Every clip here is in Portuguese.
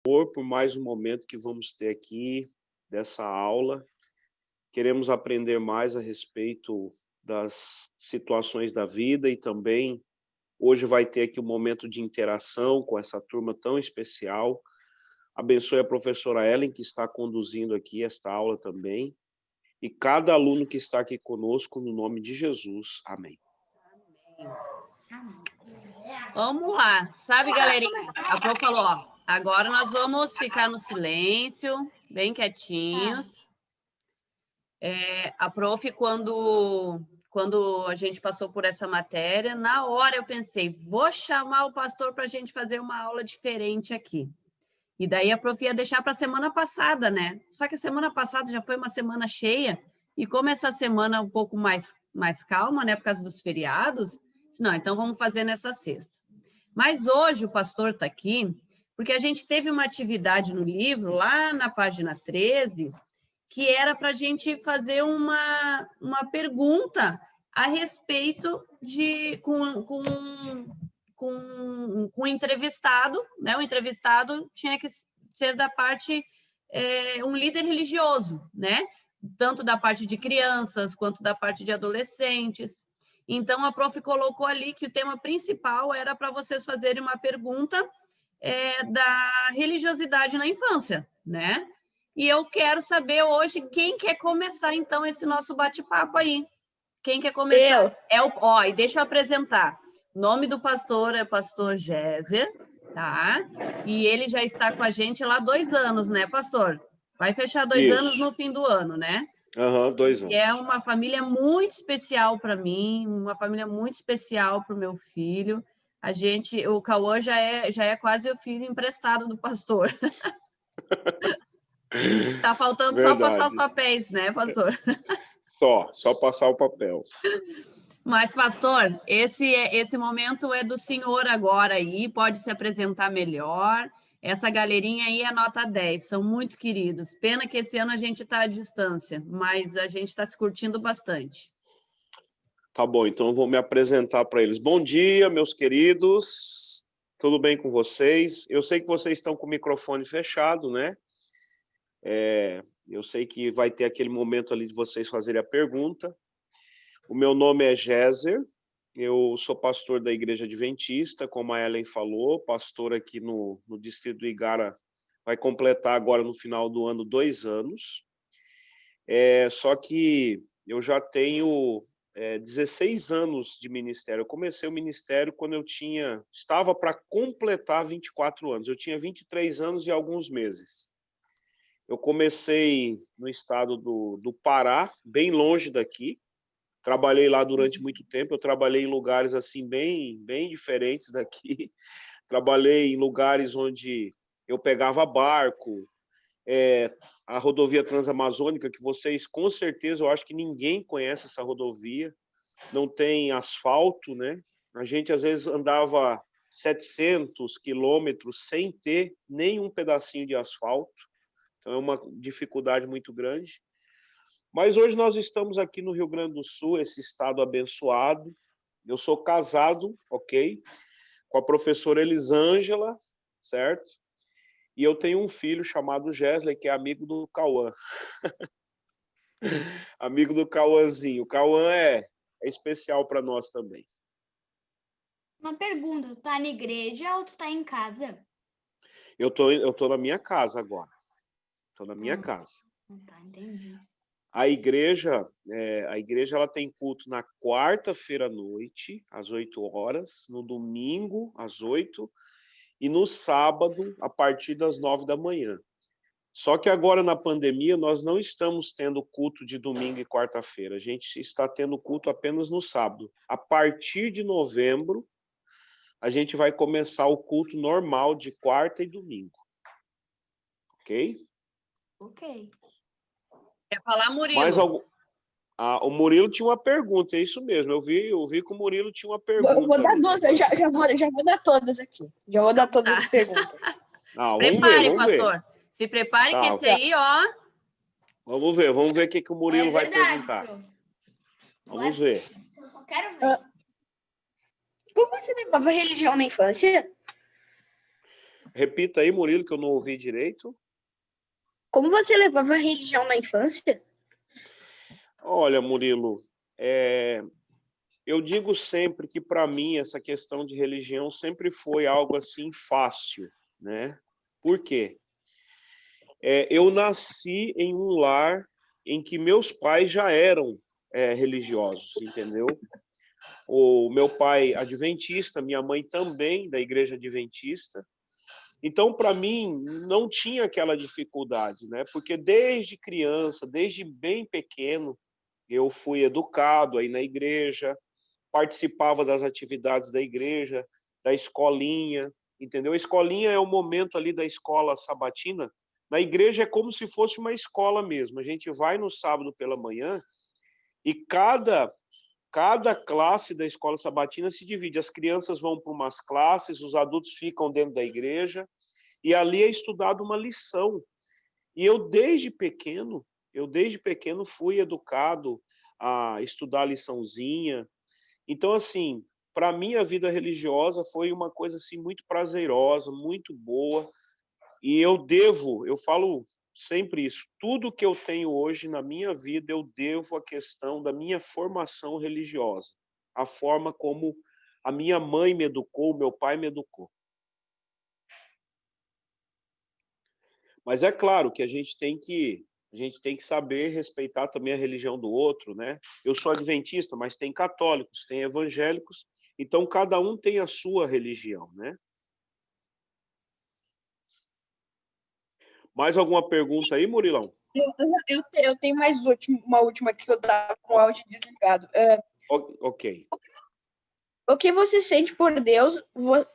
por mais um momento que vamos ter aqui dessa aula. Queremos aprender mais a respeito das situações da vida e também hoje vai ter aqui um momento de interação com essa turma tão especial. Abençoe a professora Ellen, que está conduzindo aqui esta aula também, e cada aluno que está aqui conosco, no nome de Jesus. Amém. Vamos lá. Sabe, galerinha? A Pro falou, ó, agora nós vamos ficar no silêncio, bem quietinhos. A Prof, quando a gente passou por essa matéria, na hora eu pensei, vou chamar o pastor para a gente fazer uma aula diferente aqui. E daí a Prof ia deixar para a semana passada, né? Só que a semana passada já foi uma semana cheia, e como essa semana é um pouco mais calma, né, por causa dos feriados, não, então vamos fazer nessa sexta. Mas hoje o pastor está aqui, porque a gente teve uma atividade no livro, lá na página 13, que era para a gente fazer uma pergunta a respeito de com o entrevistado, né? O entrevistado tinha que ser da parte, um líder religioso, né? Tanto da parte de crianças quanto da parte de adolescentes. Então, a Prof colocou ali que o tema principal era para vocês fazerem uma pergunta da religiosidade na infância, né? E eu quero saber hoje quem quer começar, então, esse nosso bate-papo aí. Quem quer começar? E deixa eu apresentar. O nome do pastor é pastor Géser, tá? E ele já está com a gente lá há 2 anos, né, pastor? Vai fechar 2 anos no fim do ano, né? 2 anos. E é uma família muito especial para mim, uma família muito especial para o meu filho. O Cauã já é quase o filho emprestado do pastor. Tá faltando só passar os papéis, né, pastor? Só passar o papel. Mas, pastor, esse momento é do senhor agora aí, pode se apresentar melhor. Essa galerinha aí é nota 10, são muito queridos. Pena que esse ano a gente está à distância, mas a gente está se curtindo bastante. Tá bom, então eu vou me apresentar para eles. Bom dia, meus queridos. Tudo bem com vocês? Eu sei que vocês estão com o microfone fechado, né? Eu sei que vai ter aquele momento ali de vocês fazerem a pergunta. O meu nome é Géser, eu sou pastor da Igreja Adventista, como a Ellen falou, pastor aqui no Distrito do Igara, vai completar agora no final do ano 2 anos. Só que eu já tenho 16 anos de ministério. Eu comecei o ministério quando eu estava para completar 24 anos. Eu tinha 23 anos e alguns meses. Eu comecei no estado do Pará, bem longe daqui. Trabalhei lá durante muito tempo. Eu trabalhei em lugares assim bem diferentes daqui. Trabalhei em lugares onde eu pegava barco, a rodovia Transamazônica, que vocês, com certeza, eu acho que ninguém conhece essa rodovia. Não tem asfalto, né? A gente, às vezes, andava 700 quilômetros sem ter nenhum pedacinho de asfalto. Então, é uma dificuldade muito grande. Mas hoje nós estamos aqui no Rio Grande do Sul, esse estado abençoado. Eu sou casado, ok? Com a professora Elisângela, certo? E eu tenho um filho chamado Gesley, que é amigo do Cauã. Amigo do Cauãzinho. O Cauã é especial para nós também. Uma pergunta, tu tá na igreja ou tu tá em casa? Eu tô na minha casa agora. Tô na minha casa. Tá, entendi. A igreja ela tem culto na quarta-feira à noite, às 8 horas, no domingo, às 8, e no sábado, a partir das 9 da manhã. Só que agora, na pandemia, nós não estamos tendo culto de domingo e quarta-feira. A gente está tendo culto apenas no sábado. A partir de novembro, a gente vai começar o culto normal de quarta e domingo. Ok? Ok. Quer falar, Murilo? Mais algum? O Murilo tinha uma pergunta, é isso mesmo. Eu vi que o Murilo tinha uma pergunta. Eu vou dar ali. 12, já vou dar todas aqui. Já vou dar todas as perguntas. Se prepare, pastor. Se prepare que esse aí, ó... Vamos ver o que o Murilo vai perguntar. Vamos ver. Eu quero ver. Como você levava religião na infância? Repita aí, Murilo, que eu não ouvi direito. Como você levava a religião na infância? Olha, Murilo, eu digo sempre que para mim essa questão de religião sempre foi algo assim fácil, né? Por quê? Eu nasci em um lar em que meus pais já eram religiosos, entendeu? O meu pai adventista, minha mãe também da igreja adventista. Então, para mim, não tinha aquela dificuldade, né? Porque desde criança, desde bem pequeno, eu fui educado aí na igreja, participava das atividades da igreja, da escolinha, entendeu? A escolinha é o momento ali da escola sabatina. Na igreja é como se fosse uma escola mesmo. A gente vai no sábado pela manhã e cada classe da escola sabatina se divide. As crianças vão para umas classes, os adultos ficam dentro da igreja e ali é estudada uma lição. E eu desde pequeno fui educado a estudar a liçãozinha. Então, assim, para mim a vida religiosa foi uma coisa assim muito prazerosa, muito boa. E eu falo sempre isso, tudo que eu tenho hoje na minha vida eu devo à questão da minha formação religiosa, a forma como a minha mãe me educou, o meu pai me educou. Mas é claro que a gente tem que saber respeitar também a religião do outro, né? Eu sou adventista, mas tem católicos, tem evangélicos, então cada um tem a sua religião, né? Mais alguma pergunta aí, Murilão? Eu tenho uma última que eu tava com o áudio desligado. Ok. O que você sente por Deus,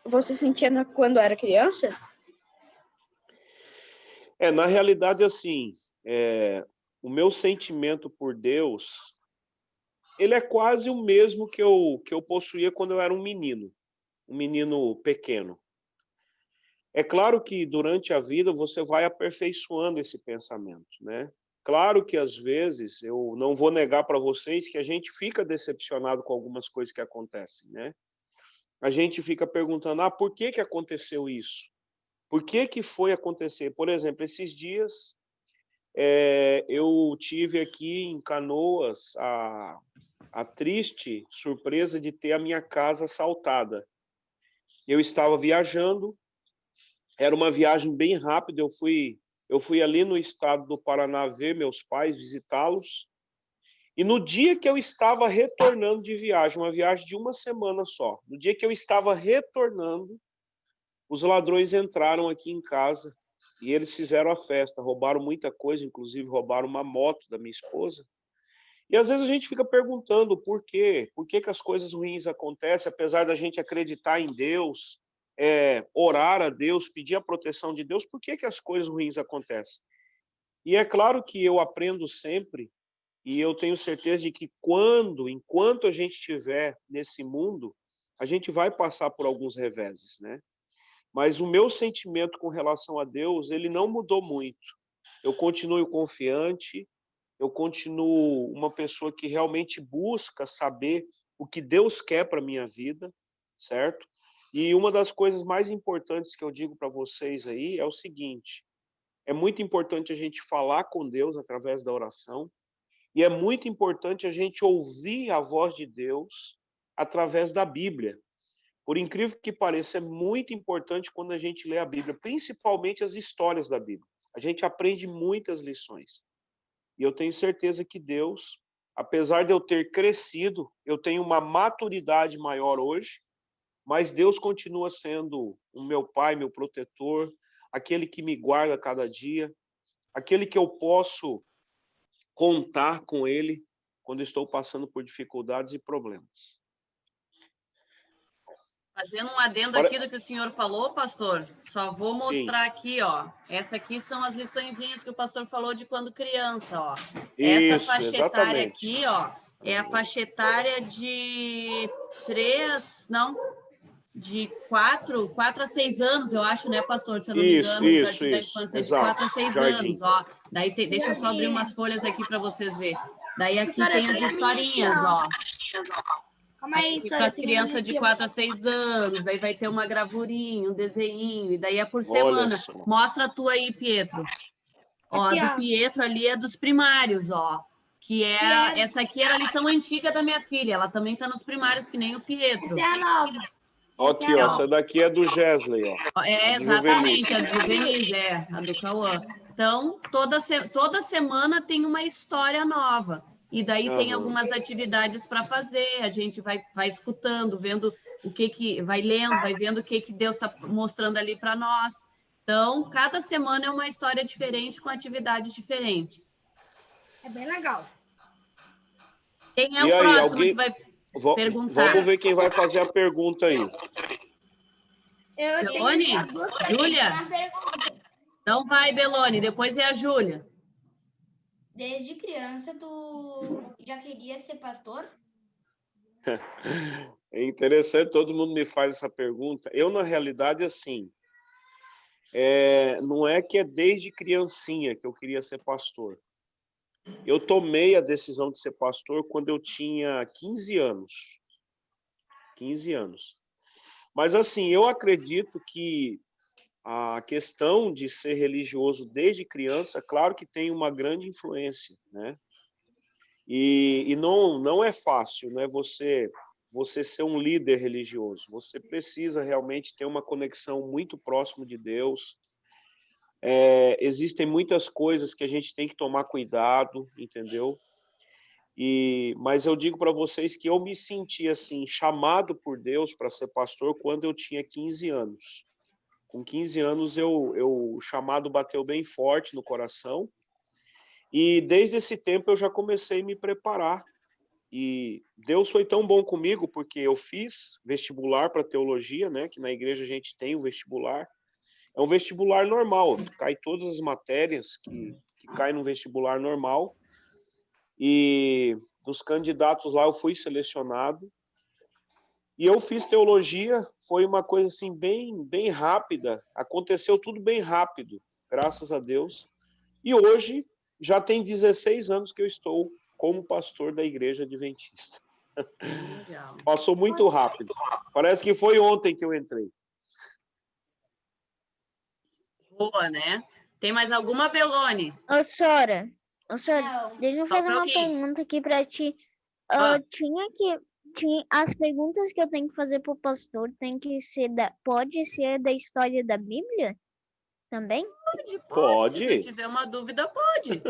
você sentia quando era criança? Na realidade, assim, o meu sentimento por Deus, ele é quase o mesmo que eu possuía quando eu era um menino pequeno. É claro que durante a vida você vai aperfeiçoando esse pensamento, né? Claro que às vezes, eu não vou negar para vocês que a gente fica decepcionado com algumas coisas que acontecem, né? A gente fica perguntando, por que que aconteceu isso? Por que que foi acontecer? Por exemplo, esses dias eu tive aqui em Canoas a triste surpresa de ter a minha casa assaltada. Eu estava viajando, era uma viagem bem rápida, eu fui ali no estado do Paraná ver meus pais, visitá-los, e no dia que eu estava retornando de viagem, uma viagem de uma semana só, no dia que eu estava retornando, os ladrões entraram aqui em casa e eles fizeram a festa, roubaram muita coisa, inclusive roubaram uma moto da minha esposa. E às vezes a gente fica perguntando por quê? Por que que as coisas ruins acontecem, apesar da gente acreditar em Deus, orar a Deus, pedir a proteção de Deus, por que que as coisas ruins acontecem? E é claro que eu aprendo sempre, e eu tenho certeza de que enquanto a gente estiver nesse mundo, a gente vai passar por alguns reveses, né? Mas o meu sentimento com relação a Deus, ele não mudou muito. Eu continuo confiante, eu continuo uma pessoa que realmente busca saber o que Deus quer para a minha vida, certo? E uma das coisas mais importantes que eu digo para vocês aí é o seguinte, é muito importante a gente falar com Deus através da oração, e é muito importante a gente ouvir a voz de Deus através da Bíblia. Por incrível que pareça, é muito importante quando a gente lê a Bíblia, principalmente as histórias da Bíblia. A gente aprende muitas lições. E eu tenho certeza que Deus, apesar de eu ter crescido, eu tenho uma maturidade maior hoje, mas Deus continua sendo o meu pai, meu protetor, aquele que me guarda cada dia, aquele que eu posso contar com ele quando estou passando por dificuldades e problemas. Fazendo um adendo aqui do que o senhor falou, pastor, só vou mostrar aqui, ó. Essa aqui são as liçõezinhas que o pastor falou de quando criança, ó. Essa faixa etária aqui, ó, é a faixa etária de 4 a 6 anos, eu acho, né, pastor? Se eu não me engano, o Jardim da Infância, de 4 a 6 anos, ó. Daí deixa eu só abrir umas folhas aqui para vocês verem. Daí aqui tem as historinhas, ó. Calma aí, Para Sora, as crianças de 4 a 6 anos, daí vai ter uma gravurinha, um desenho, e daí é por semana. só. Mostra a tua aí, Pietro. Ó, Aqui, a ó. do Pietro ali é dos primários, ó. Essa aqui era a lição antiga da minha filha. Ela também está nos primários, que nem o Pietro. Essa é a nova. Aqui, ó, essa daqui é do Gesley, ó. É, A do Juvenis. exatamente, a do Juvenis, a do Cauã. Então, toda semana tem uma história nova. E daí tem Aham. algumas atividades para fazer, a gente vai escutando, vendo o que vai lendo, vai vendo o que Deus está mostrando ali para nós. Então, cada semana é uma história diferente, com atividades diferentes. É bem legal. Quem é E o aí, próximo alguém... que vai perguntar? Vamos ver quem vai fazer a pergunta aí. Eu Belone? tenho duas Júlia? uma pergunta. Então vai, Belone, depois é a Júlia. Desde criança, tu já queria ser pastor? É interessante, todo mundo me faz essa pergunta. Eu, na realidade, assim, não é que é desde criancinha que eu queria ser pastor. Eu tomei a decisão de ser pastor quando eu tinha 15 anos. 15 anos. Mas, assim, eu acredito que a questão de ser religioso desde criança, claro que tem uma grande influência, né? E não é fácil, né? Você ser um líder religioso. Você precisa realmente ter uma conexão muito próxima de Deus. Existem muitas coisas que a gente tem que tomar cuidado, entendeu? Mas eu digo para vocês que eu me senti assim chamado por Deus para ser pastor quando eu tinha 15 anos. Com 15 anos o chamado bateu bem forte no coração e desde esse tempo eu já comecei a me preparar. E Deus foi tão bom comigo porque eu fiz vestibular para teologia, né? Que na igreja a gente tem o vestibular. É um vestibular normal, cai todas as matérias que caem no vestibular normal. E dos candidatos lá eu fui selecionado. E eu fiz teologia, foi uma coisa assim bem rápida, aconteceu tudo bem rápido, graças a Deus. E hoje já tem 16 anos que eu estou como pastor da Igreja Adventista. Legal. Passou muito rápido. Parece que foi ontem que eu entrei. Boa, né? Tem mais alguma, Belone? Ô, Sora, Não. deixa eu Só um fazer uma pouquinho. pergunta aqui pra ti. Ah. As perguntas que eu tenho que fazer pro pastor pode ser da história da Bíblia também? Pode. Se tu tiver uma dúvida, pode.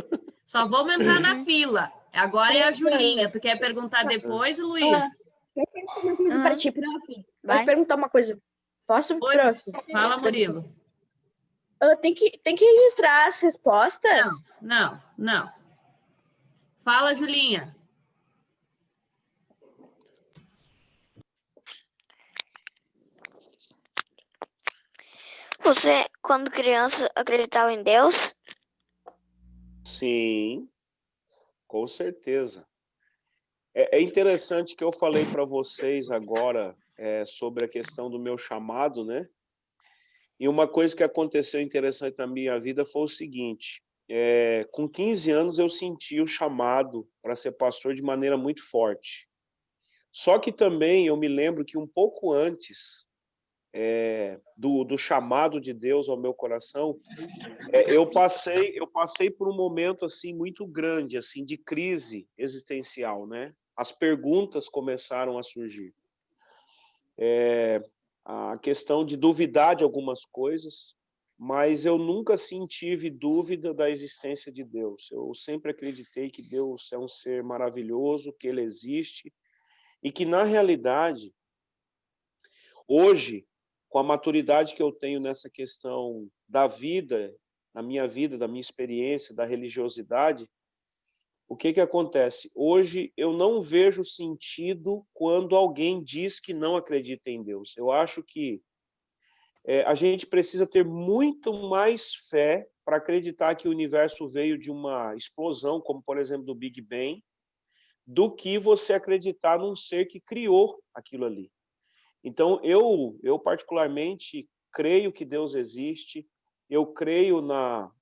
Só vamos entrar na fila. Agora é a Julinha. Tu quer perguntar depois, Luiz? Deixa eu perguntar uma coisa para ti, prof. Posso Vai. perguntar uma coisa? Posso, Oi. prof? Fala, Murilo. Tem que registrar as respostas? Não. Fala, Julinha. Você, quando criança, acreditava em Deus? Sim, com certeza. É interessante que eu falei para vocês agora sobre a questão do meu chamado, né? E uma coisa que aconteceu interessante na minha vida foi o seguinte, com 15 anos eu senti o chamado para ser pastor de maneira muito forte. Só que também eu me lembro que um pouco antes do chamado de Deus ao meu coração, eu passei por um momento assim muito grande, assim de crise existencial, né? As perguntas começaram a surgir. A questão de duvidar de algumas coisas, mas eu nunca assim tive dúvida da existência de Deus. Eu sempre acreditei que Deus é um ser maravilhoso, que ele existe e que na realidade hoje, com a maturidade que eu tenho nessa questão da vida, da minha experiência, da religiosidade, o que acontece? Hoje eu não vejo sentido quando alguém diz que não acredita em Deus. Eu acho que a gente precisa ter muito mais fé para acreditar que o universo veio de uma explosão, como por exemplo do Big Bang, do que você acreditar num ser que criou aquilo ali. Então, eu particularmente creio que Deus existe, eu creio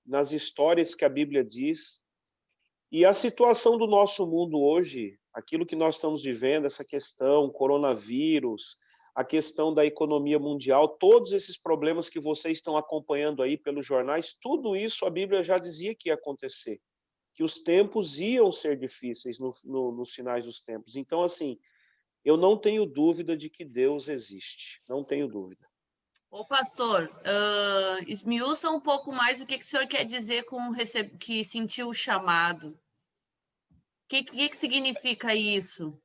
nas histórias que a Bíblia diz, e a situação do nosso mundo hoje aquilo que nós estamos vivendo, essa questão, coronavírus, a questão da economia mundial, todos esses problemas que vocês estão acompanhando aí pelos jornais, tudo isso a Bíblia já dizia que ia acontecer, que os tempos iam ser difíceis nos finais dos tempos. Então, assim, eu não tenho dúvida de que Deus existe, não tenho dúvida. Ô, pastor, esmiuça um pouco mais o que o senhor quer dizer com que sentiu o chamado. O que significa isso?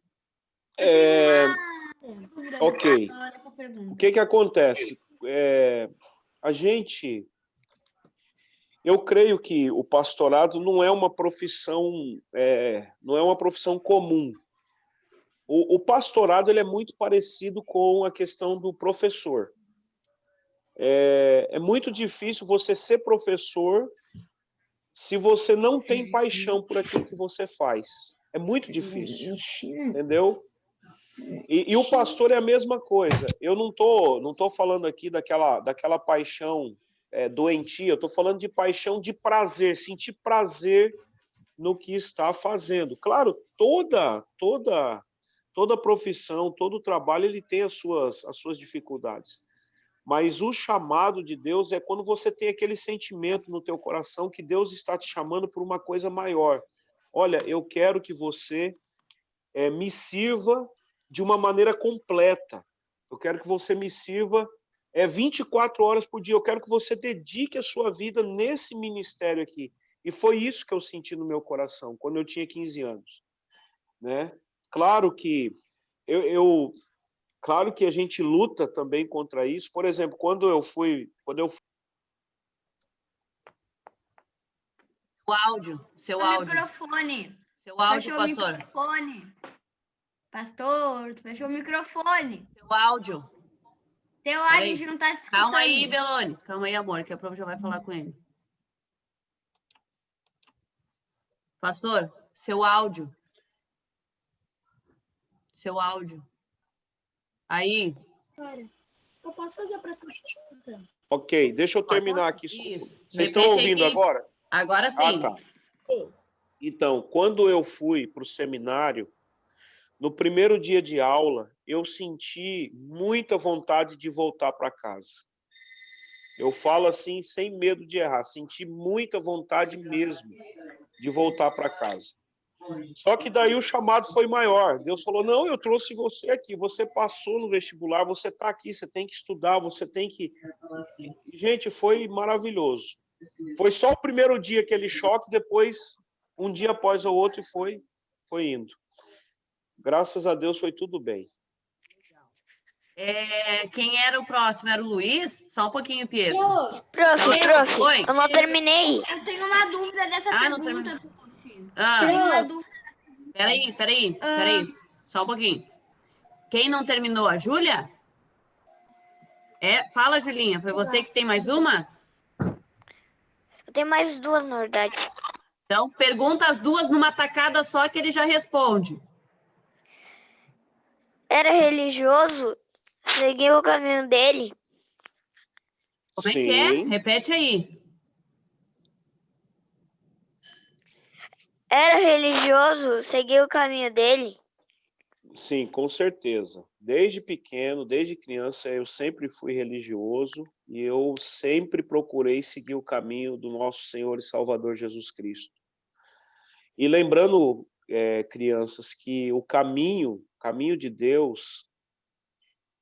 Ok. O que acontece? Eu creio que o pastorado não é uma profissão, comum. O pastorado ele é muito parecido com a questão do professor. É muito difícil você ser professor se você não tem paixão por aquilo que você faz. É muito difícil, entendeu? E o pastor é a mesma coisa. Eu não tô falando aqui daquela paixão doentia, eu estou falando de paixão de prazer, sentir prazer no que está fazendo. Claro, toda profissão, todo trabalho, ele tem as suas dificuldades. Mas o chamado de Deus é quando você tem aquele sentimento no teu coração que Deus está te chamando por uma coisa maior. Olha, eu quero que você me sirva de uma maneira completa. Eu quero que você me sirva 24 horas por dia. Eu quero que você dedique a sua vida nesse ministério aqui. E foi isso que eu senti no meu coração quando eu tinha 15 anos. Né? Claro que Claro que a gente luta também contra isso. Por exemplo, quando eu fui... Seu áudio. Microfone. Seu áudio, Fechou pastor. O microfone. Pastor, tu fechou o microfone. Seu áudio. Teu áudio, a gente não tá te escutando. Calma aí, Belone. Calma aí, amor, que a prova já vai falar com ele. Pastor, seu áudio. Seu áudio. Aí. Eu posso fazer a próxima pergunta? Ok, deixa eu terminar aqui. Isso. Vocês estão Repete ouvindo aí. agora? Agora sim. Ah, tá. Então, quando eu fui para o seminário, no primeiro dia de aula, eu senti muita vontade de voltar para casa. Eu falo assim, sem medo de errar, senti muita vontade mesmo de voltar para casa. Só que daí o chamado foi maior. Deus falou, não, eu trouxe você aqui, você passou no vestibular, você está aqui, você tem que estudar, você tem que... Gente, foi maravilhoso. Foi só o primeiro dia aquele choque, depois, um dia após o outro, e foi indo. Graças a Deus foi tudo bem. Quem era o próximo? Era o Luiz? Só um pouquinho, Pietro. Prof, Oi. eu não terminei. Eu tenho uma dúvida dessa não pergunta, prof. Tenho uma dúvida. Peraí. Só um pouquinho. Quem não terminou? A Júlia? Fala, Julinha. Foi você que tem mais uma? Eu tenho mais duas, na verdade. Então, pergunta as duas numa tacada só que ele já responde. Era religioso? Seguiu o caminho dele? Como é que é? Repete aí. Era religioso? Seguiu o caminho dele? Sim, com certeza. Desde pequeno, desde criança, eu sempre fui religioso e eu sempre procurei seguir o caminho do nosso Senhor e Salvador Jesus Cristo. E lembrando, crianças, que o caminho de Deus,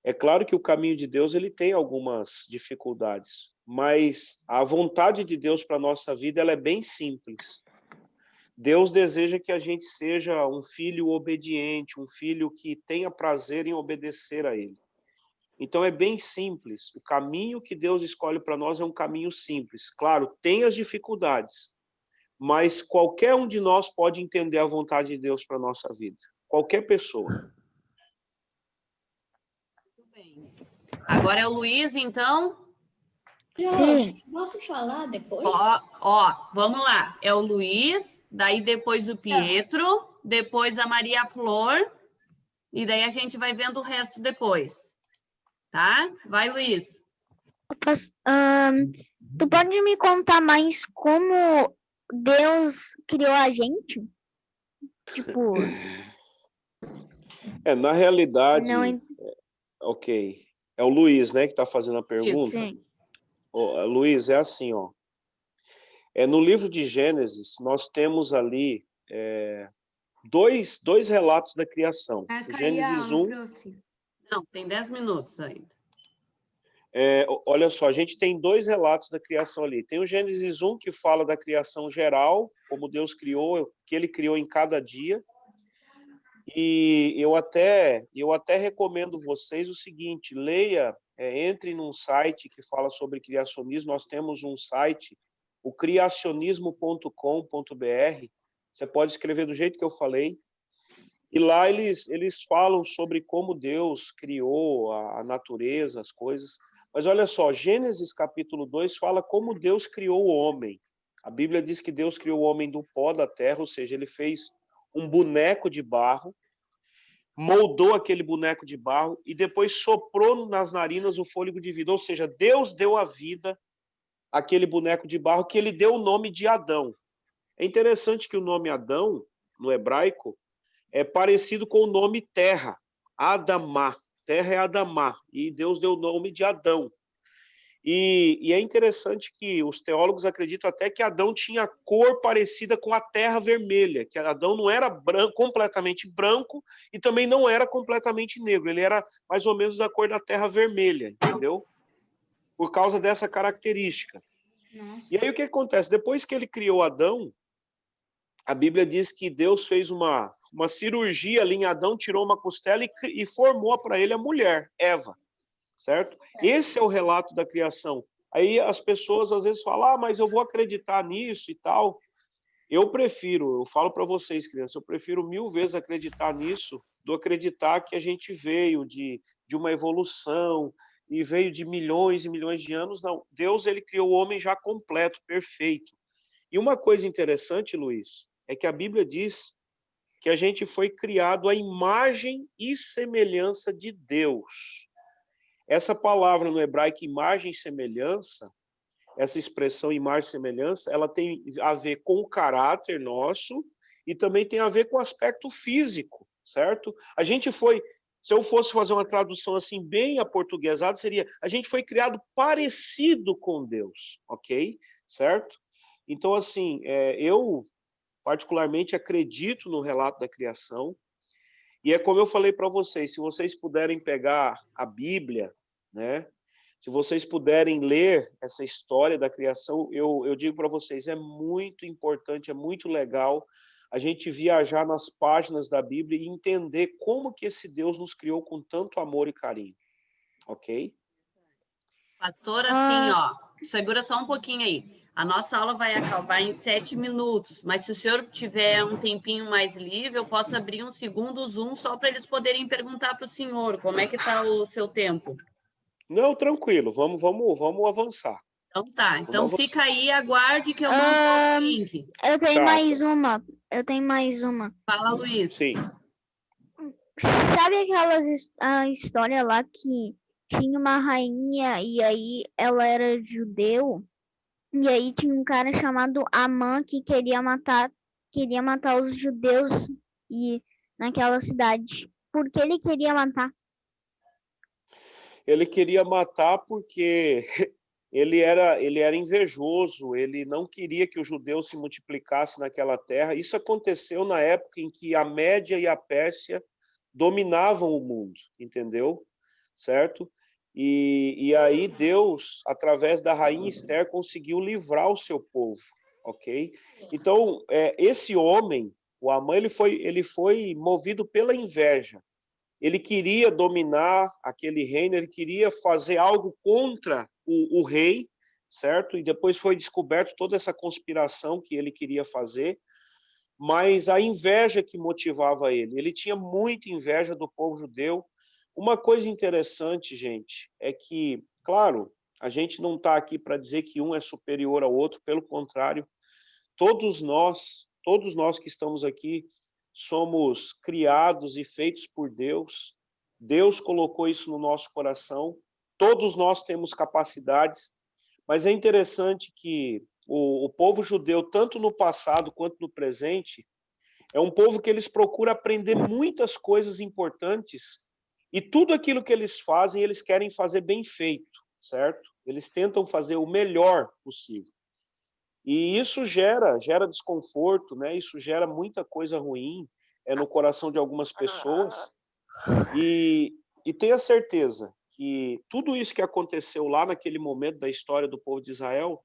é claro que o caminho de Deus ele tem algumas dificuldades, mas a vontade de Deus para a nossa vida ela é bem simples. Deus deseja que a gente seja um filho obediente, um filho que tenha prazer em obedecer a Ele. Então é bem simples. O caminho que Deus escolhe para nós é um caminho simples. Claro, tem as dificuldades, mas qualquer um de nós pode entender a vontade de Deus para a nossa vida. Qualquer pessoa. Muito bem. Agora é o Luiz, então. Posso falar depois? Vamos lá. É o Luiz, daí depois o Pietro, depois a Maria Flor, e daí a gente vai vendo o resto depois. Tá? Vai, Luiz. Tu pode me contar mais como Deus criou a gente? Tipo... Na realidade, Não, ok. É o Luiz, né, que está fazendo a pergunta. sim. Luiz, é assim, ó. No livro de Gênesis, nós temos ali dois relatos da criação. Vai cair a Gênesis aula, 1, prof. Não, tem 10 minutos ainda. olha só, a gente tem dois relatos da criação ali. Tem o Gênesis 1, que fala da criação geral, como Deus criou, que ele criou em cada dia. E eu até recomendo vocês o seguinte, leia, entre num site que fala sobre criacionismo, nós temos um site, o criacionismo.com.br, você pode escrever do jeito que eu falei, e lá eles falam sobre como Deus criou a natureza, as coisas. Mas olha só, Gênesis capítulo 2 fala como Deus criou o homem. A Bíblia diz que Deus criou o homem do pó da terra, ou seja, ele fez um boneco de barro, moldou aquele boneco de barro e depois soprou nas narinas o fôlego de vida. Ou seja, Deus deu a vida àquele boneco de barro que ele deu o nome de Adão. É interessante que o nome Adão, no hebraico, é parecido com o nome terra, Adamá. Terra é Adamá, e Deus deu o nome de Adão. E é interessante que os teólogos acreditam até que Adão tinha cor parecida com a terra vermelha, que Adão não era completamente branco e também não era completamente negro, ele era mais ou menos da cor da terra vermelha, entendeu? Por causa dessa característica. Nossa. E aí o que acontece? Depois que ele criou Adão, a Bíblia diz que Deus fez uma cirurgia ali em Adão, tirou uma costela e formou para ele a mulher, Eva. Certo? Esse é o relato da criação. Aí as pessoas às vezes falam, mas eu vou acreditar nisso e tal. Eu falo para vocês, crianças, eu prefiro 1000 vezes acreditar nisso do acreditar que a gente veio de uma evolução e veio de milhões e milhões de anos. Não, Deus ele criou o homem já completo, perfeito. E uma coisa interessante, Luiz, é que a Bíblia diz que a gente foi criado à imagem e semelhança de Deus. Essa palavra no hebraico, imagem e semelhança, essa expressão imagem e semelhança, ela tem a ver com o caráter nosso e também tem a ver com o aspecto físico, certo? A gente foi, se eu fosse fazer uma tradução assim bem aportuguesada, seria, a gente foi criado parecido com Deus, ok? Certo? Então, assim, eu particularmente acredito no relato da criação, e é como eu falei para vocês, se vocês puderem pegar a Bíblia, né? Se vocês puderem ler essa história da criação, eu digo para vocês, é muito importante, é muito legal a gente viajar nas páginas da Bíblia e entender como que esse Deus nos criou com tanto amor e carinho. Ok? Pastor, assim, ó, segura só um pouquinho aí. A nossa aula vai acabar em 7 minutos, mas se o senhor tiver um tempinho mais livre, eu posso abrir um segundo Zoom só para eles poderem perguntar para o senhor como é que está o seu tempo. Não, tranquilo, vamos avançar. Então tá, então fica aí, aguarde que eu mando outro link. Eu tenho Tá. mais uma. Fala, Luiz. Sim. Sabe a história lá que tinha uma rainha e aí ela era judeu? E aí tinha um cara chamado Amã que queria matar os judeus naquela cidade. Por que ele queria matar? Ele queria matar porque ele era invejoso, ele não queria que os judeus se multiplicassem naquela terra. Isso aconteceu na época em que a Média e a Pérsia dominavam o mundo, entendeu? Certo? E aí Deus, através da rainha Esther, conseguiu livrar o seu povo, ok? Então, esse homem, o Amã, ele foi movido pela inveja. Ele queria dominar aquele reino, ele queria fazer algo contra o rei, certo? E depois foi descoberto toda essa conspiração que ele queria fazer, mas a inveja que motivava ele tinha muita inveja do povo judeu. Uma coisa interessante, gente, é que, claro, a gente não está aqui para dizer que um é superior ao outro, pelo contrário, todos nós que estamos aqui, somos criados e feitos por Deus. Deus colocou isso no nosso coração. Todos nós temos capacidades, mas é interessante que o povo judeu, tanto no passado quanto no presente, É um povo que eles procuram aprender muitas coisas importantes e tudo aquilo que eles fazem, eles querem fazer bem feito, certo? Eles tentam fazer o melhor possível. E isso gera desconforto, né? Isso gera muita coisa ruim no coração de algumas pessoas. E tenha certeza que tudo isso que aconteceu lá naquele momento da história do povo de Israel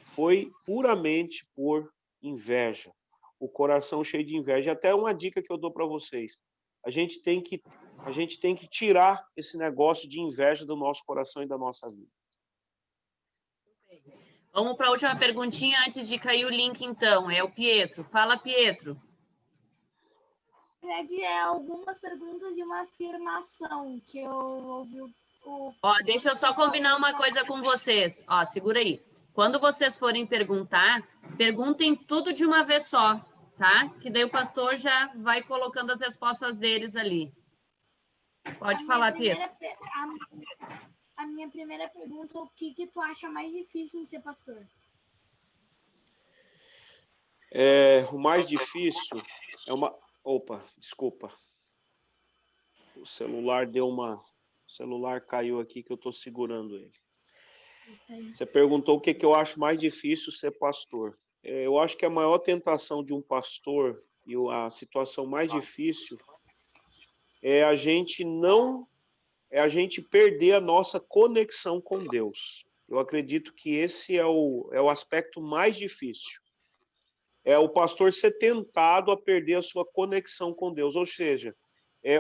foi puramente por inveja. O coração cheio de inveja. E até uma dica que eu dou para vocês. A gente tem que tirar esse negócio de inveja do nosso coração e da nossa vida. Vamos para a última perguntinha antes de cair o link, então. É o Pietro. Fala, Pietro. Na verdade, é algumas perguntas e uma afirmação que eu ouvi o... Ó, deixa eu só combinar uma coisa com vocês. Ó, segura aí. Quando vocês forem perguntar, perguntem tudo de uma vez só, tá? Que daí o pastor já vai colocando as respostas deles ali. Pode falar, Pietro. A minha primeira pergunta, o que tu acha mais difícil em ser pastor? O mais difícil é uma... Opa, desculpa. O celular caiu aqui que eu estou segurando ele. Você perguntou o que eu acho mais difícil ser pastor. Eu acho que a maior tentação de um pastor e a situação mais difícil é a gente perder a nossa conexão com Deus. Eu acredito que esse é o aspecto mais difícil. É o pastor ser tentado a perder a sua conexão com Deus, ou seja,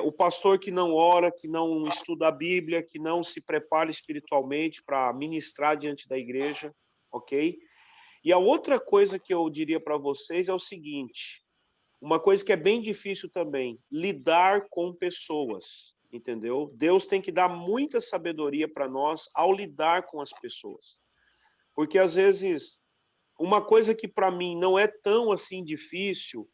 o pastor que não ora, que não estuda a Bíblia, que não se prepara espiritualmente para ministrar diante da igreja, ok? E a outra coisa que eu diria para vocês é o seguinte, uma coisa que é bem difícil também, lidar com pessoas, entendeu? Deus tem que dar muita sabedoria para nós ao lidar com as pessoas. Porque às vezes, uma coisa que para mim não é tão assim difícil,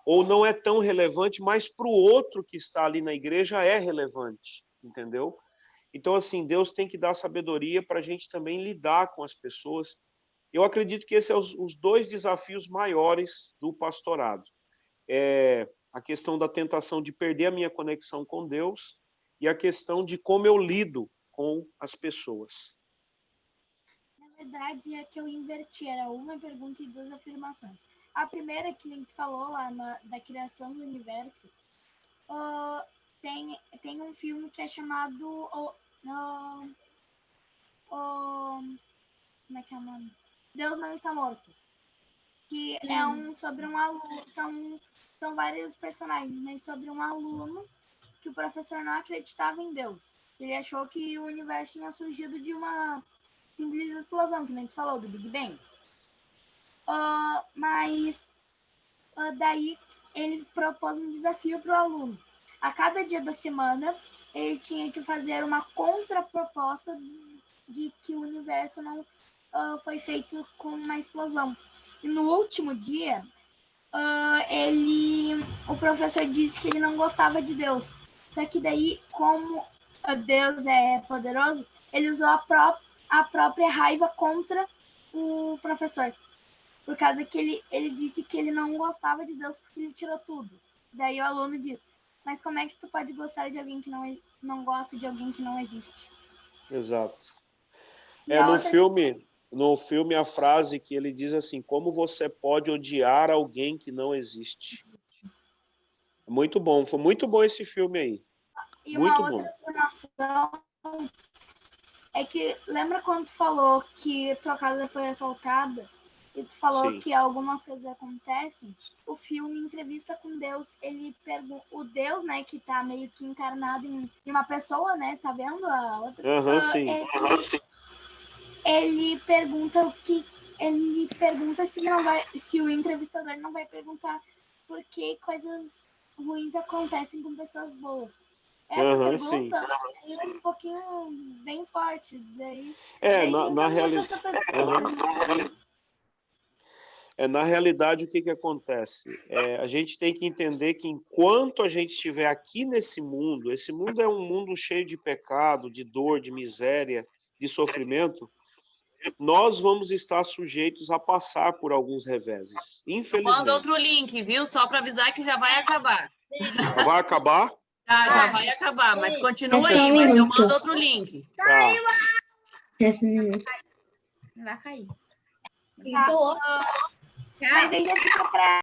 ou não é tão relevante, mas para o outro que está ali na igreja é relevante, entendeu? Então, assim, Deus tem que dar sabedoria para a gente também lidar com as pessoas. Eu acredito que esses são os dois desafios maiores do pastorado. A questão da tentação de perder a minha conexão com Deus e a questão de como eu lido com as pessoas. Na verdade, é que eu inverti, era uma pergunta e duas afirmações. A primeira, que nem tu falou lá da criação do universo, tem um filme que é chamado como é que é o nome? Deus Não Está Morto. Que é sobre um aluno, são vários personagens, mas sobre um aluno que o professor não acreditava em Deus. Ele achou que o universo tinha surgido de uma simples explosão, que nem tu falou, do Big Bang. Mas daí ele propôs um desafio para o aluno. A cada dia da semana, ele tinha que fazer uma contraproposta de que o universo não foi feito com uma explosão. E no último dia, o professor disse que ele não gostava de Deus. Só que daí, como Deus é poderoso, ele usou a própria raiva contra o professor. Por causa que ele disse que ele não gostava de Deus porque ele tirou tudo. Daí o aluno diz, mas como é que tu pode gostar de alguém que não gosta de alguém que não existe? Exato. E no filme a frase que ele diz assim, como você pode odiar alguém que não existe? Muito bom, foi muito bom esse filme aí. E muito uma bom. outra informação é que, lembra quando tu falou que tua casa foi assaltada? E tu falou Sim. que algumas coisas acontecem? O filme Entrevista com Deus, o Deus, né, que tá meio que encarnado em uma pessoa, né, tá vendo a outra? Sim. Ele pergunta se o entrevistador não vai perguntar por que coisas ruins acontecem com pessoas boas. Essa pergunta é um pouquinho bem forte. Daí, na realidade, o que acontece? A gente tem que entender que enquanto a gente estiver aqui nesse mundo, esse mundo é um mundo cheio de pecado, de dor, de miséria, de sofrimento, nós vamos estar sujeitos a passar por alguns reveses, infelizmente. Manda outro link, viu? Só para avisar que já vai acabar. Já vai acabar? Tá, já vai acabar, mas continua Só aí, um mas eu minuto. mando outro link. Tá. Resta um minuto. Vai cair. Mas daí já fica pra